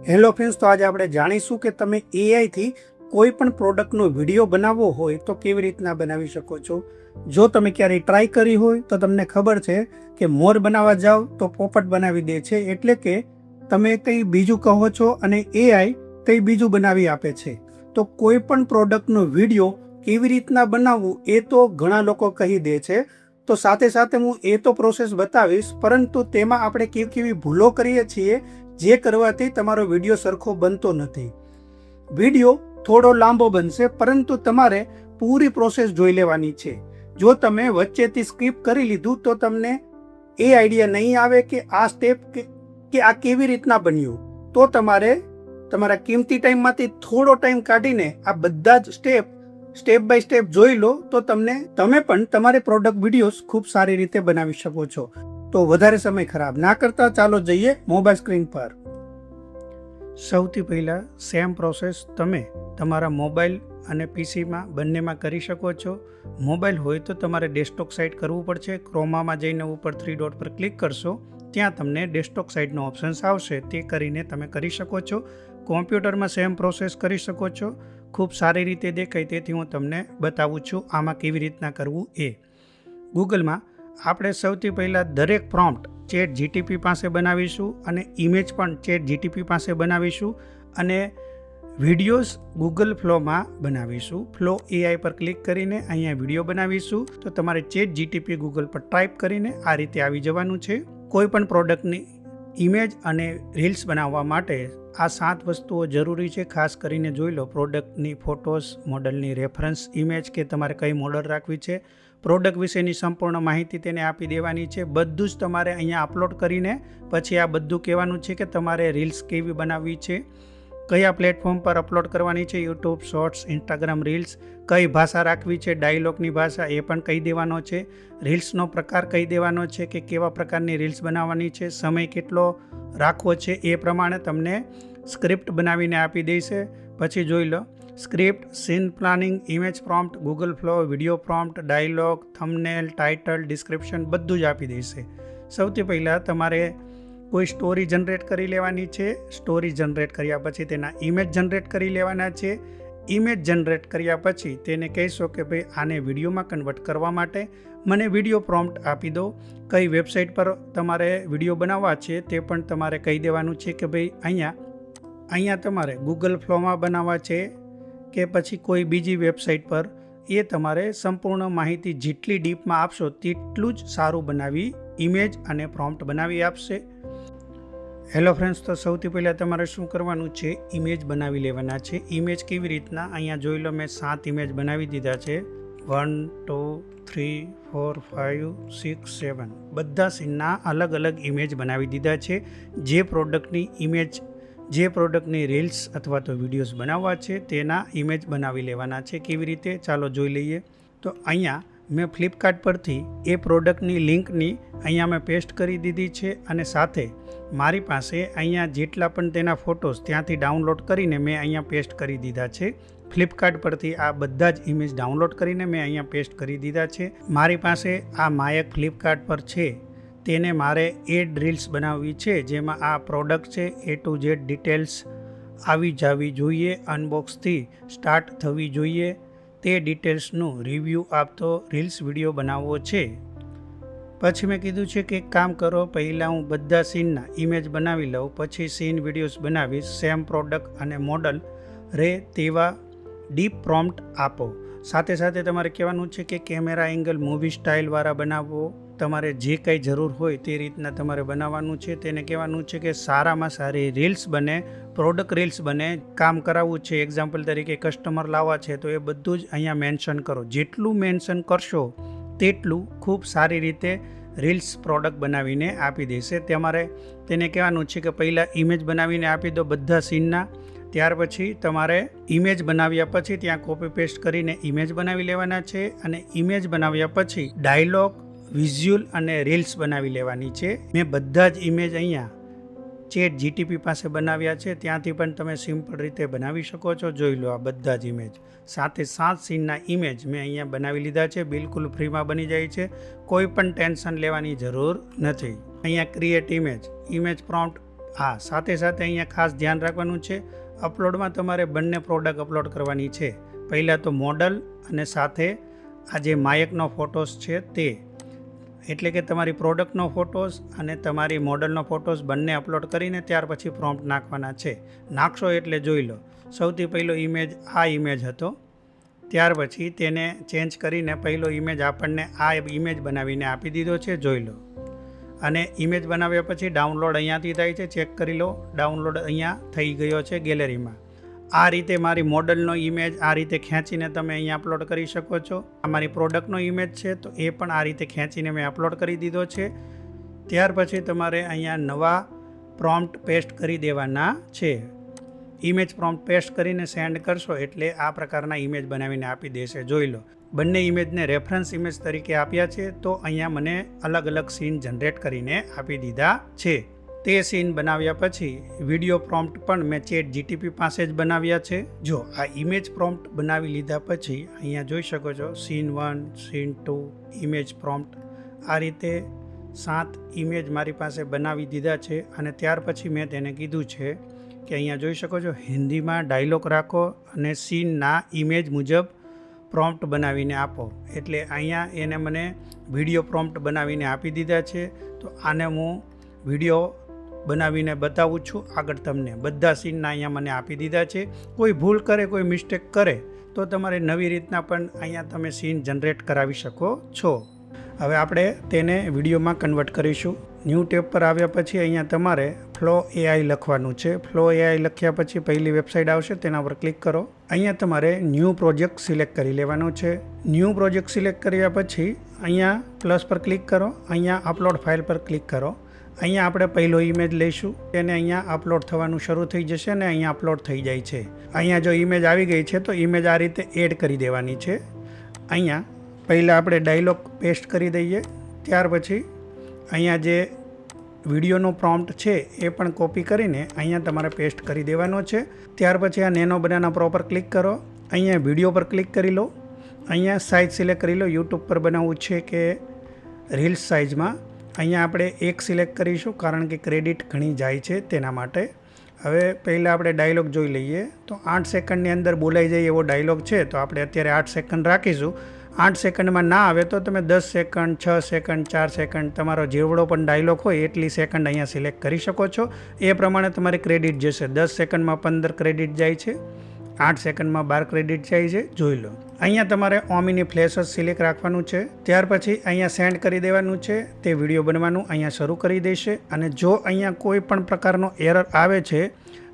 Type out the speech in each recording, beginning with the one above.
Hello friends, તો આજે આપણે જાણીશું કે તમે એઆઈથી કોઈ પણ પ્રોડક્ટનો વિડીયો બનાવવો હોય તો કેવી રીતના બનાવી શકો છો. જો તમે ક્યારેય ટ્રાય કરી હોય તો તમને ખબર છે કે મોર બનાવવા જાઓ તો પોપટ બનાવી દે છે, એટલે કે તમે કંઈ બીજું કહો છો અને એઆઈ કંઈ બીજું બનાવી આપે છે. તો કોઈ પણ પ્રોડક્ટનો વિડીયો કેવી રીતના બનાવવું એ તો ઘણા લોકો કહી દે છે. તો સાથે સાથે હું એ તો પ્રોસેસ બતાવીશ, પરંતુ તેમાં આપણે કેવી કેવી ભૂલો કરીએ છીએ જે કરવાથી તમારો વિડીયો સરખો બનતો નથી. વિડીયો થોડો લાંબો બનશે, પરંતુ તમારે પૂરી પ્રોસેસ જોઈ લેવાની છે. જો તમે વચ્ચેથી સ્કીપ કરી લીધું તો તમને એ આઈડિયા નહીં આવે કે આ સ્ટેપ કે આ કેવી રીતના બન્યું. તો તમારે તમારા કિંમતી ટાઈમમાંથી થોડો ટાઈમ કાઢીને આ બધા જ સ્ટેપ બાય સ્ટેપ જોઈ લો, તો તમે પણ તમારે પ્રોડક્ટ વિડીયોઝ ખૂબ સારી રીતે બનાવી શકો છો. તો વધારે સમય ખરાબ ના કરતા ચાલો જઈએ મોબાઈલ સ્ક્રીન પર. સૌથી પહેલાં સેમ પ્રોસેસ તમે તમારા મોબાઈલ અને પીસીમાં બંનેમાં કરી શકો છો. મોબાઈલ હોય તો તમારે ડેસ્કટોપ સાઇટ કરવું પડશે. ક્રોમામાં જઈને ઉપર 3 ડોટ પર ક્લિક કરશો, ત્યાં તમને ડેસ્કટોપ સાઇટનો ઓપ્શન્સ આવશે, તે કરીને તમે કરી શકો છો. કોમ્પ્યુટરમાં સેમ પ્રોસેસ કરી શકો છો. ખૂબ સારી રીતે દેખાય તેથી હું તમને બતાવું છું આમાં કેવી રીતના કરવું એ. ગૂગલમાં આપણે સૌથી પહેલાં દરેક પ્રોમ્પ્ટ ચેટ જીટીપી પાસે બનાવીશું અને ઇમેજ પણ ચેટ જીટીપી પાસે બનાવીશું અને વિડીયોઝ ગૂગલ ફ્લોમાં બનાવીશું. ફ્લો એઆઈ પર ક્લિક કરીને અહીંયા વિડીયો બનાવીશું. તો તમારે ચેટ જીટીપી ગૂગલ પર ટાઈપ કરીને આ રીતે આવી જવાનું છે. કોઈ પણ પ્રોડક્ટની ઇમેજ અને રીલ્સ બનાવવા માટે આ 7 વસ્તુઓ જરૂરી છે. ખાસ કરીને જોઈ લો, પ્રોડક્ટની ફોટોસ, મોડલની રેફરન્સ ઇમેજ કે તમારે કઈ મોડલ રાખવી છે, પ્રોડક્ટ વિશેની સંપૂર્ણ માહિતી તેને આપી દેવાની છે. બધું જ તમારે અહીંયા અપલોડ કરીને પછી આ બધું કહેવાનું છે કે તમારે રીલ્સ કેવી બનાવવી છે, કયા પ્લેટફોર્મ પર અપલોડ કરવાની છે, યુટ્યુબ શોર્ટ્સ, ઇન્સ્ટાગ્રામ રીલ્સ, કઈ ભાષા રાખવી છે, ડાયલોગની ભાષા એ પણ કહી દેવાનો છે, રીલ્સનો પ્રકાર કહી દેવાનો છે કે કેવા પ્રકારની રીલ્સ બનાવવાની છે, સમય કેટલો રાખવો છે એ પ્રમાણે તમને સ્ક્રિપ્ટ બનાવીને આપી દેશે. પછી જોઈ લો, script, scene planning, image prompt, Google Flow, video prompt, dialogue, thumbnail, title, description બધું જ આપી દેશે. સૌથી પહેલાં તમારે કોઈ સ્ટોરી જનરેટ કરી લેવાની છે. સ્ટોરી જનરેટ કર્યા પછી તેના ઇમેજ જનરેટ કરી લેવાના છે. ઇમેજ જનરેટ કર્યા પછી તેને કહેશો કે ભાઈ આને વિડીયોમાં કન્વર્ટ કરવા માટે મને વિડીયો પ્રોમ્પ્ટ આપી દો. કઈ વેબસાઇટ પર તમારે વિડીયો બનાવવા છે તે પણ તમારે કહી દેવાનું છે કે ભાઈ અહીંયા તમારે ગૂગલ ફ્લોમાં બનાવવા છે કે પછી કોઈ બીજી વેબસાઇટ પર. એ તમારે સંપૂર્ણ માહિતી જેટલી ડીપમાં આપશો તેટલું જ સારું બનાવી ઇમેજ અને પ્રોમ્પ્ટ બનાવી આપશે. હેલો ફ્રેન્ડ્સ, તો સૌથી પહેલાં તમારે શું કરવાનું છે, ઇમેજ બનાવી લેવાના છે. ઇમેજ કેવી રીતના, અહીંયા જોઈ લો, મેં 7 ઇમેજ બનાવી દીધા છે. 1 2 3 4 5 6 7 બધા સીનના અલગ અલગ ઇમેજ બનાવી દીધા છે. જે પ્રોડક્ટની ઇમેજ, જે પ્રોડક્ટની રીલ્સ અથવા તો વિડીયોઝ બનાવવા છે તેના ઇમેજ બનાવી લેવાના છે. કેવી રીતે ચાલો જોઈ લઈએ. તો અહીંયા મેં ફ્લિપકાર્ટ પરથી એ પ્રોડક્ટની લિંકની અહીંયા મેં પેસ્ટ કરી દીધી છે અને સાથે મારી પાસે અહીંયા જેટલા પણ તેના ફોટોસ ત્યાંથી ડાઉનલોડ કરીને મેં અહીંયા પેસ્ટ કરી દીધા છે. ફ્લિપકાર્ટ પરથી આ બધા જ ઇમેજ ડાઉનલોડ કરીને મેં અહીંયા પેસ્ટ કરી દીધા છે. મારી પાસે આ માયક ફ્લિપકાર્ટ પર છે, તેને મારે એડ રીલ્સ બનાવવી છે જેમાં આ પ્રોડક્ટ છે A to Z ડિટેલ્સ આવી જવી જોઈએ, અનબોક્સથી સ્ટાર્ટ થવી જોઈએ, તે ડિટેલ્સનું રિવ્યૂ આપતો રીલ્સ વિડીયો બનાવવો છે. પછી મેં કીધું છે કે એક કામ કરો, પહેલાં હું બધા સીનના ઇમેજ બનાવી લઉં, પછી સીન વિડીયોઝ બનાવીશ. સેમ પ્રોડક્ટ અને મોડલ રહે તેવા ડીપ પ્રોમ્પ્ટ આપો. સાથે સાથે તમારે કહેવાનું છે કે કેમેરા એંગલ મૂવી સ્ટાઇલવાળા બનાવવો. તમારે જે કંઈ જરૂર હોય તે રીતના તમારે બનાવવાનું છે. તેને કહેવાનું છે કે સારામાં સારી રીલ્સ બને, પ્રોડક્ટ રીલ્સ બને, કામ કરાવવું છે, એક્ઝામ્પલ તરીકે કસ્ટમર લાવવા છે, તો એ બધું જ અહીંયા મેન્શન કરો. જેટલું મેન્શન કરશો તેટલું ખૂબ સારી રીતે રીલ્સ પ્રોડક્ટ બનાવીને આપી દેશે. તમારે તેને કહેવાનું છે કે પહેલાં ઇમેજ બનાવીને આપી દો બધા સીનના, ત્યાર પછી તમારે ઇમેજ બનાવ્યા પછી ત્યાં કોપી પેસ્ટ કરીને ઇમેજ બનાવી લેવાના છે અને ઇમેજ બનાવ્યા પછી ડાયલોગ, વિઝ્યુઅલ અને રીલ્સ બનાવી લેવાની છે. મેં બધા જ ઇમેજ અહીંયા ચેટ જીટીપી પાસે બનાવ્યા છે, ત્યાંથી પણ તમે સિમ્પલ રીતે બનાવી શકો છો. જોઈ લો, આ બધા જ ઇમેજ સાથે 7 સીનના ઇમેજ મેં અહીંયા બનાવી લીધા છે. બિલકુલ ફ્રીમાં બની જાય છે, કોઈ પણ ટેન્શન લેવાની જરૂર નથી. અહીંયા ક્રિએટ ઇમેજ પ્રોમ્પ્ટ હા, સાથે સાથે અહીંયા ખાસ ધ્યાન રાખવાનું છે, અપલોડમાં તમારે બંને પ્રોડક્ટ અપલોડ કરવાની છે. પહેલાં તો મોડલ અને સાથે આ જે માયકનો ફોટોસ છે તે, એટલે કે તમારી પ્રોડક્ટનો ફોટોસ અને તમારી મોડલનો ફોટોસ બંને અપલોડ કરીને ત્યાર પછી પ્રોમ્પ્ટ નાખવાના છે. નાખશો એટલે જોઈ લો, સૌથી પહેલો ઇમેજ આ ઇમેજ હતો, ત્યાર પછી તેને ચેન્જ કરીને પહેલો ઇમેજ આપણને આ ઇમેજ બનાવીને આપી દીધો છે, જોઈ લો. અને ઇમેજ બનાવ્યા પછી ડાઉનલોડ અહીંયાથી થાય છે, ચેક કરી લો. ડાઉનલોડ અહીંયા થઈ ગયો છે ગેલેરીમાં. આ રીતે મારી મોડલનો ઇમેજ આ રીતે ખેંચીને તમે અહીંયા અપલોડ કરી શકો છો. આ મારી પ્રોડક્ટનો ઇમેજ છે તો એ પણ આ રીતે ખેંચીને મેં અપલોડ કરી દીધો છે. ત્યાર પછી તમારે અહીંયા નવા પ્રોમ્પ્ટ પેસ્ટ કરી દેવાના છે. ઇમેજ પ્રોમ્પ્ટ પેસ્ટ કરીને સેન્ડ કરશો એટલે આ પ્રકારના ઇમેજ બનાવીને આપી દેશે, જોઈ લો. બંને ઇમેજને રેફરન્સ ઇમેજ તરીકે આપ્યા છે તો અહીંયા મને અલગ અલગ સીન જનરેટ કરીને આપી દીધા છે. તે સીન બનાવ્યા પછી વિડીયો પ્રોમ્પ્ટ પણ મેં ચેટ જીટીપી પાસે જ બનાવ્યા છે. જો આ ઇમેજ પ્રોમ્પ્ટ બનાવી લીધા પછી અહીંયા જોઈ શકો છો સીન 1, સીન 2, ઇમેજ પ્રોમ્પ્ટ, આ રીતે 7 ઇમેજ મારી પાસે બનાવી દીધા છે. અને ત્યાર પછી મેં તેને કીધું છે કે અહીંયા જોઈ શકો છો હિન્દીમાં ડાયલોગ રાખો અને સીનના ઇમેજ મુજબ પ્રોમ્પ્ટ બનાવીને આપો. એટલે અહીંયા એને મને વિડીયો પ્રોમ્પ્ટ બનાવીને આપી દીધા છે. તો આને હું વિડીયો બનાવીને બતાવું છું આગળ તમને. બધા સીનના અહીંયા મને આપી દીધા છે. કોઈ ભૂલ કરે, કોઈ મિસ્ટેક કરે તો તમારે નવી રીતના પણ અહીંયા તમે સીન જનરેટ કરાવી શકો છો. હવે આપણે તેને વિડીયોમાં કન્વર્ટ કરીશું. ન્યૂ ટેબ પર આવ્યા પછી અહીંયા તમારે ફ્લો AI લખવાનું છે. ફ્લો AI લખ્યા પછી પહેલી વેબસાઇટ આવશે, તેના પર ક્લિક કરો. અહીંયા તમારે ન્યૂ પ્રોજેક્ટ સિલેક્ટ કરી લેવાનો છે. ન્યૂ પ્રોજેક્ટ સિલેક્ટ કર્યા પછી અહીંયા પ્લસ પર ક્લિક કરો. અહીંયા અપલોડ ફાઇલ પર ક્લિક કરો. અહીંયા આપણે પહેલો ઇમેજ લઈશું, તેને અહીંયા અપલોડ થવાનું શરૂ થઈ જશે અને અહીંયા અપલોડ થઈ જાય છે. અહીંયા જો ઇમેજ આવી ગઈ છે તો ઇમેજ આ રીતે એડ કરી દેવાની છે. અહીંયા પહેલાં આપણે ડાયલોગ પેસ્ટ કરી દઈએ. ત્યાર પછી અહીંયા જે વિડીયોનો પ્રોમ્પ્ટ છે એ પણ કોપી કરીને અહીંયા તમારે પેસ્ટ કરી દેવાનો છે. ત્યાર પછી આ નેનો બનાના પ્રો પર ક્લિક કરો. અહીંયા વિડીયો પર ક્લિક કરી લો. અહીંયા સાઇઝ સિલેક્ટ કરી લો, યુટ્યુબ પર બનાવવું છે કે રીલ્સ સાઇઝમાં. અહીંયા આપણે એક સિલેક્ટ કરીશું કારણ કે ક્રેડિટ ઘણી જાય છે તેના માટે. હવે પહેલાં આપણે ડાયલોગ જોઈ લઈએ. તો 8 સેકન્ડની અંદર બોલાઈ જાય એવો ડાયલોગ છે તો આપણે અત્યારે 8 સેકન્ડ રાખીશું. 8 સેકન્ડમાં ના આવે તો તમે 10 સેકન્ડ, 6 સેકન્ડ, 4 સેકન્ડ, તમારો જેવડો પણ ડાયલોગ હોય એટલી સેકન્ડ અહીંયા સિલેક્ટ કરી શકો છો. એ પ્રમાણે તમારી ક્રેડિટ જશે. 10 સેકન્ડમાં 15 ક્રેડિટ જાય છે, 8 સેકન્ડમાં 12 ક્રેડિટ જાય છે, જોઈ લો. અહીંયા તમારે ઓમિની ફ્લેશ જ સિલેક્ટ રાખવાનું છે. ત્યાર પછી અહીંયા સેન્ડ કરી દેવાનું છે. તે વિડીયો બનવાનું અહીંયા શરૂ કરી દેશે. અને જો અહીંયા કોઈ પણ પ્રકારનો એરર આવે છે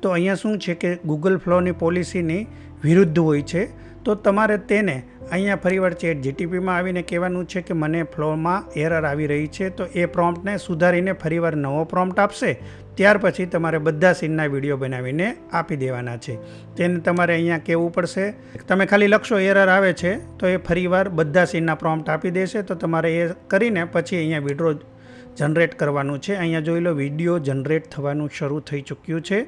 તો અહીંયા શું છે કે ગૂગલ ફ્લોની પોલિસીની વિરુદ્ધ હોય છે. તો તમારે તેને અહીંયા ફરીવાર ચેટ જીટીપીમાં આવીને કહેવાનું છે કે મને ફ્લોમાં એરર આવી રહી છે. તો એ પ્રોમ્પ્ટને સુધારીને ફરીવાર નવો પ્રોમ્પ્ટ આપશે. ત્યાર પછી તમારે બધા સીનના વિડીયો બનાવીને આપી દેવાના છે. તેને તમારે અહીંયા કહેવું પડશે. તમે ખાલી લખશો એરર આવે છે તો એ ફરીવાર બધા સીનના પ્રોમ્પ્ટ આપી દેશે. તો તમારે એ કરીને પછી અહીંયા વિડીયો જનરેટ કરવાનું છે. અહીંયા જોઈ લો વિડીયો જનરેટ થવાનું શરૂ થઈ ચૂક્યું છે.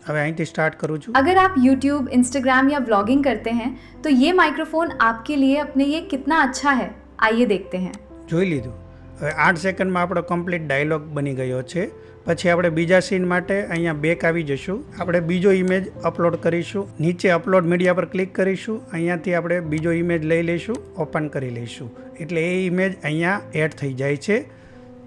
હવે અહીંથી સ્ટાર્ટ કરું છું. अगर आप YouTube, Instagram या ब्लॉगिंग करते हैं तो ये माइक्रोफोन आपके लिए अपने ये कितना अच्छा है, आइए देखते हैं. જોઈ લીધું. હવે 8 સેકન્ડમાં આપણો કમ્પ્લીટ ડાયલોગ બની ગયો છે. પછી આપણે બીજા સીન માટે અહીંયા બેક આવી જશું. આપણે બીજો ઇમેજ અપલોડ કરીશું. નીચે અપલોડ મીડિયા પર ક્લિક કરીશું. અહીંયાથી આપણે બીજો ઇમેજ લઈ લઈશું, ઓપન કરી લઈશું. એટલે એ ઇમેજ અહીંયા એડ થઈ જાય છે.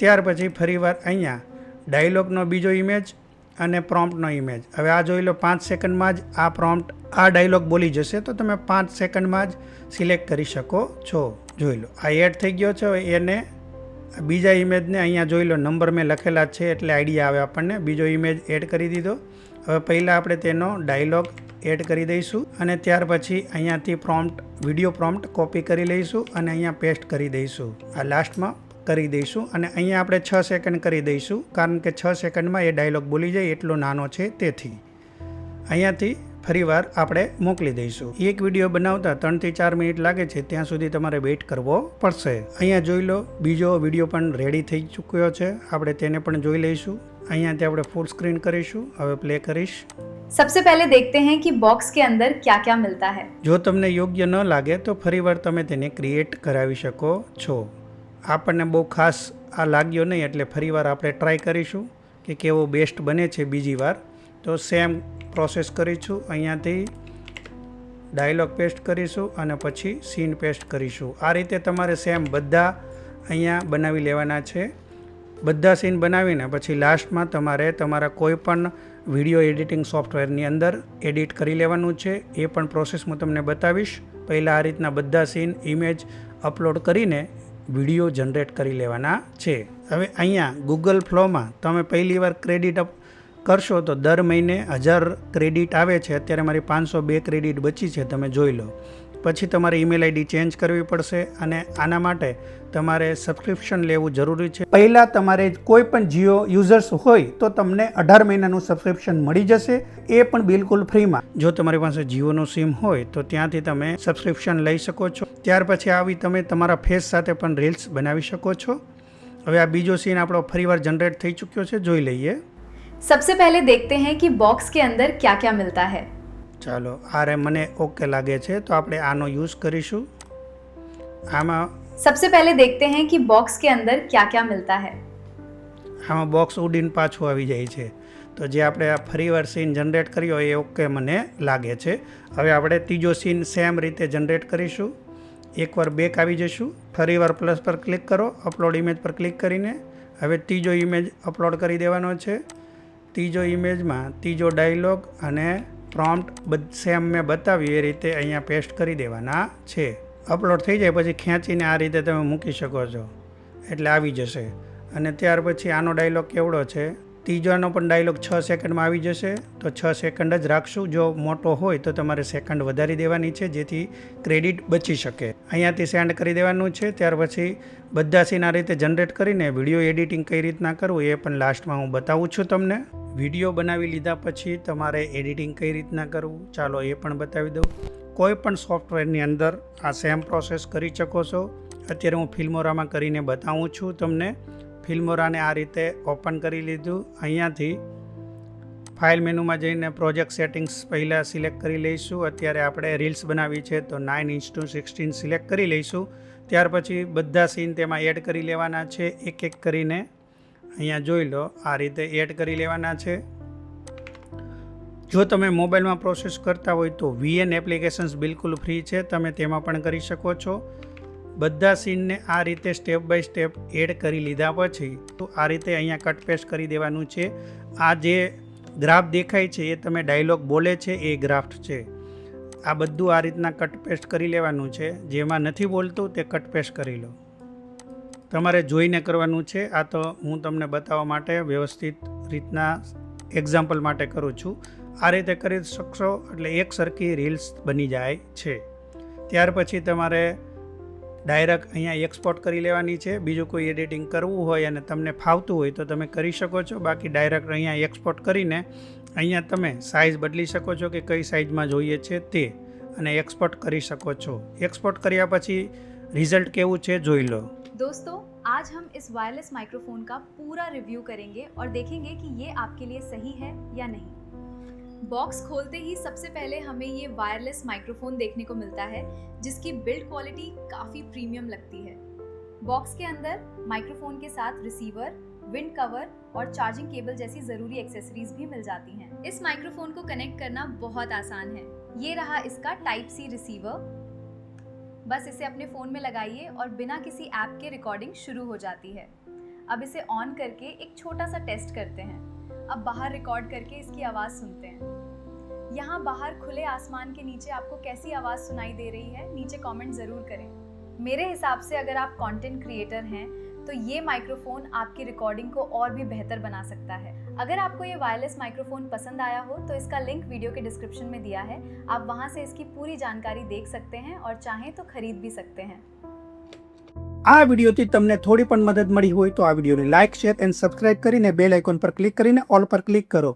ત્યાર પછી ફરીવાર અહીંયા ડાયલોગનો બીજો ઇમેજ અને પ્રોમ્પ્ટનો ઇમેજ. હવે આ જોઈ લો 5 સેકન્ડમાં જ આ પ્રોમ્પ્ટ આ ડાયલોગ બોલી જશે. તો તમે 5 સેકન્ડમાં જ સિલેક્ટ કરી શકો છો. જોઈ લો આ એડ થઈ ગયો છે. હવે એને બીજા ઇમેજને અહીંયા જોઈ લો નંબર મેં લખેલા છે એટલે આઈડિયા આવે આપણને. બીજો ઇમેજ એડ કરી દીધો. હવે પહેલાં આપણે તેનો ડાયલોગ એડ કરી દઈશું અને ત્યાર પછી અહીંયાથી પ્રોમ્પ્ટ વિડીયો પ્રોમ્પ્ટ કોપી કરી લઈશું અને અહીંયા પેસ્ટ કરી દઈશું. આ લાસ્ટમાં કરી દઈશું અને અહીંયા આપણે 6 સેકન્ડ કરી દઈશું કારણ કે 6 સેકન્ડમાં એ ડાયલોગ બોલી જાય એટલો નાનો છે. તેથી અહીંયાથી ફરીવાર આપણે મોકલી દઈશું. એક વિડીયો બનાવતા 3 થી 4 મિનિટ લાગે છે, ત્યાં સુધી તમારે વેઇટ કરવો પડશે. અહીંયા જોઈ લો બીજો વિડીયો પણ રેડી થઈ ચૂક્યો છે. આપણે તેને પણ જોઈ લઈશું. અહીંયાથી આપણે ફૂલ સ્ક્રીન કરીશું. હવે પ્લે કરીશ. सबसे पहले देखते हैं कि बॉक्स के अंदर क्या क्या मिलता है. જો તમને યોગ્ય ન લાગે તો ફરીવાર તમે તેને ક્રિએટ કરાવી શકો છો. આપણને બહુ ખાસ આ લાગ્યો નહીં એટલે ફરીવાર આપણે ટ્રાય કરીશું. કે કેવો બેસ્ટ બને છે બીજી વાર. તો સેમ પ્રોસેસ કરીશું. અહીંયાથી ડાયલોગ પેસ્ટ કરીશું અને પછી સીન પેસ્ટ કરીશું. આ રીતે તમારે સેમ બધા અહીંયા બનાવી લેવાના છે. બધા સીન બનાવીને પછી લાસ્ટમાં તમારે તમારા કોઈ પણ વિડીયો એડિટિંગ સોફ્ટવેરની અંદર એડિટ કરી લેવાનું છે. એ પણ પ્રોસેસ હું તમને બતાવીશ. પહેલાં આ રીતના બધા સીન ઇમેજ અપલોડ કરીને વિડીયો જનરેટ કરી લેવાના છે. હવે અહીંયા ગૂગલ ફ્લોમાં તમે પહેલી વાર ક્રેડિટ અપ કરશો તો દર મહિને 1000 ક્રેડિટ આવે છે. અત્યારે મારી 502 ક્રેડિટ બચી છે, તમે જોઈ લો. પછી તમારે ઈમેલ આઈડી ચેન્જ કરવી પડશે અને આના માટે તમારે સબસ્ક્રિપ્શન લેવું જરૂરી છે. પહેલાં તમારે કોઈ પણ જીઓ યુઝર્સ હોય તો તમને 18 મહિનાનું સબસ્ક્રિપ્શન મળી જશે, એ પણ બિલકુલ ફ્રીમાં. જો તમારી પાસે જીઓનું સિમ હોય તો ત્યાંથી તમે સબસ્ક્રિપ્શન લઈ શકો છો. ત્યાર પછી આવી તમે તમારા ફેસ સાથે પણ રીલ્સ બનાવી શકો છો. હવે આ બીજો સીન આપણો ફરીવાર જનરેટ થઈ ચૂક્યો છે, જોઈ લઈએ. सबसे पहले देखते हैं कि बॉक्स के अंदर क्या क्या मिलता है. ચાલો, આ રે મને ઓકે લાગે છે તો આપણે આનો યુઝ કરીશું. આમાં सबसे पहले देखते हैं कि बॉक्स के अंदर क्या क्या मिलता है. આમાં બોક્સ ઉડીને પાછું આવી જાય છે. તો જે આપણે આ ફરીવાર સીન જનરેટ કર્યો એ ઓકે મને લાગે છે. હવે આપણે ત્રીજો સીન સેમ રીતે જનરેટ કરીશું. એકવાર બેક આવી જઈશું, ફરીવાર પ્લસ પર ક્લિક કરો, અપલોડ ઇમેજ પર ક્લિક કરીને હવે ત્રીજો ઇમેજ અપલોડ કરી દેવાનો છે. ત્રીજો ઇમેજમાં ત્રીજો ડાયલોગ અને પ્રોમ્પ્ટ સેમ મેં બતાવ્યું એ રીતે અહીંયા પેસ્ટ કરી દેવાના છે. અપલોડ થઈ જાય પછી ખેંચીને આ રીતે તમે મૂકી શકો છો, એટલે આવી જશે. અને ત્યાર પછી આનો ડાયલોગ કેવડો છે, ત્રીજાનો પણ ડાયલોગ 6 સેકન્ડમાં આવી જશે. તો 6 સેકન્ડ જ રાખશું. જો મોટો હોય તો તમારે સેકન્ડ વધારી દેવાની છે જેથી ક્રેડિટ બચી શકે. અહીંયાથી સેન્ડ કરી દેવાનું છે. ત્યાર પછી બધા સીન આ રીતે જનરેટ કરીને વિડીયો એડિટિંગ કઈ રીતના કરવું એ પણ લાસ્ટમાં હું બતાવું છું તમને. વિડીયો બનાવી લીધા પછી તમારે એડિટિંગ કઈ રીતના કરવું ચાલો એ પણ બતાવી દઉં. કોઈ પણ સોફ્ટવેરની અંદર આ સેમ પ્રોસેસ કરી શકો છો. અત્યારે હું ફિલ્મોરામાં કરીને બતાવું છું તમને. ફિલ્મોરાને આ રીતે ઓપન કરી લીધું. અહીંયાથી ફાઇલ મેનુમાં જઈને પ્રોજેક્ટ સેટિંગ્સ પહેલાં સિલેક્ટ કરી લઈશું. અત્યારે આપણે રીલ્સ બનાવી છે તો 9:16 સિલેક્ટ કરી લઈશું. ત્યાર પછી બધા સીન તેમાં એડ કરી લેવાના છે એક એક કરીને. અહીંયા જોઈ લો, આ રીતે એડ કરી લેવાના છે. જો તમે મોબાઈલમાં પ્રોસેસ કરતા હોય તો VN એપ્લિકેશન્સ બિલકુલ ફ્રી છે, તમે તેમાં પણ કરી શકો છો. બધા સીનને આ રીતે સ્ટેપ બાય સ્ટેપ એડ કરી લીધા પછી તો આ રીતે અહીંયા કટ પેસ્ટ કરી દેવાનું છે. આ જે ગ્રાફ દેખાય છે એ તમે ડાયલોગ બોલે છે એ ગ્રાફ છે. આ બધું આ રીતના કટ પેસ્ટ કરી લેવાનું છે. જેમાં નથી બોલતું તે કટ પેસ્ટ કરી લો. તમારે જોઈને કરવાનું છે. આ તો હું તમને બતાવવા માટે વ્યવસ્થિત રીતના એક્ઝામ્પલ માટે કરું છું. આ રીતે કરી શકશો એટલે એક સરખી રીલ્સ બની જાય છે. ત્યાર પછી તમારે ડાયરેક્ટ અહીંયા એક્સપોર્ટ કરી લેવાની છે. બીજું કોઈ એડિટિંગ કરવું હોય અને તમને ફાવતું હોય તો તમે કરી શકો છો. બાકી ડાયરેક્ટ અહીંયા એક્સપોર્ટ કરીને અહીંયા તમે સાઇઝ બદલી શકો છો કે કઈ સાઇઝમાં જોઈએ છે તે, અને એક્સપોર્ટ કરી શકો છો. એક્સપોર્ટ કર્યા પછી રિઝલ્ટ કેવું છે જોઈ લો. दोस्तों, आज हम इस वायरलेस माइक्रोफोन का पूरा रिव्यू करेंगे और देखेंगे कि ये आपके लिए सही है या नहीं. बॉक्स खोलते ही सबसे पहले हमें ये वायरलेस माइक्रोफोन देखने को मिलता है जिसकी बिल्ड क्वालिटी काफ़ी प्रीमियम लगती है. बॉक्स के अंदर माइक्रोफोन के साथ रिसीवर, विंड कवर और चार्जिंग केबल जैसी ज़रूरी एक्सेसरीज भी मिल जाती हैं. इस माइक्रोफोन को कनेक्ट करना बहुत आसान है. ये रहा इसका टाइप सी रिसीवर. बस इसे अपने फ़ोन में लगाइए और बिना किसी ऐप के रिकॉर्डिंग शुरू हो जाती है. अब इसे ऑन करके एक छोटा सा टेस्ट करते हैं. अब बाहर रिकॉर्ड करके इसकी आवाज़ सुनते हैं. यहाँ बाहर खुले आसमान के नीचे आपको कैसी आवाज़ सुनाई दे रही है, नीचे कमेंट ज़रूर करें. मेरे हिसाब से अगर आप कंटेंट क्रिएटर हैं तो ये माइक्रोफोन आपकी रिकॉर्डिंग को और भी बेहतर बना सकता है. अगर आपको ये वायरलेस माइक्रोफोन पसंद आया हो तो इसका लिंक वीडियो के डिस्क्रिप्शन में दिया है. आप वहाँ से इसकी पूरी जानकारी देख सकते हैं और चाहें तो खरीद भी सकते हैं. આ વિડીયોથી તમને થોડી પણ મદદ મળી હોય તો આ વિડીયોને લાઇક, શેર એન્ડ સબસ્ક્રાઇબ કરીને બેલ આઇકોન પર ક્લિક કરીને ઓલ પર ક્લિક કરો.